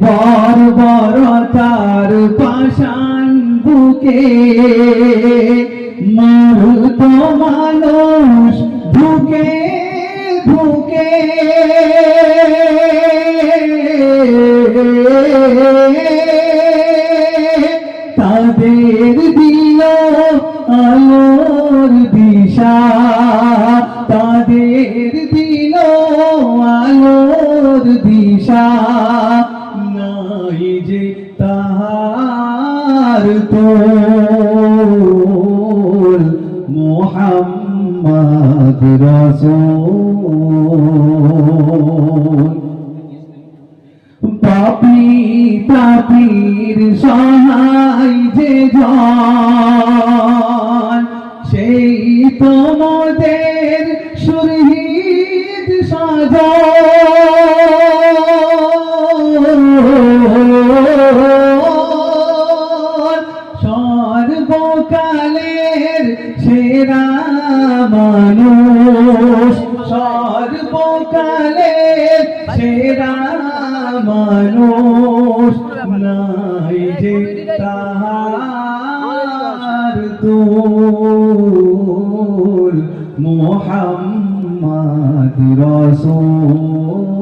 বর্বরতার পাষাণ বুকে মূর্ত মানুষ ঢুকে ঢুকে তাদের দিল আলোর দিশা, তাদের দিল আলোর দিশা, নাই যে তাহার তোল মুহাম্মদ রাসূল। পাপী তাপীর সহায় যে জন, সেই তো মোদের সুরহিত সাজন। সর্বকালের সেরা মানুষ, সর্বকালের সেরা মানুষ, নাই যে তাহার তুল মুহাম্মদ রাসূল।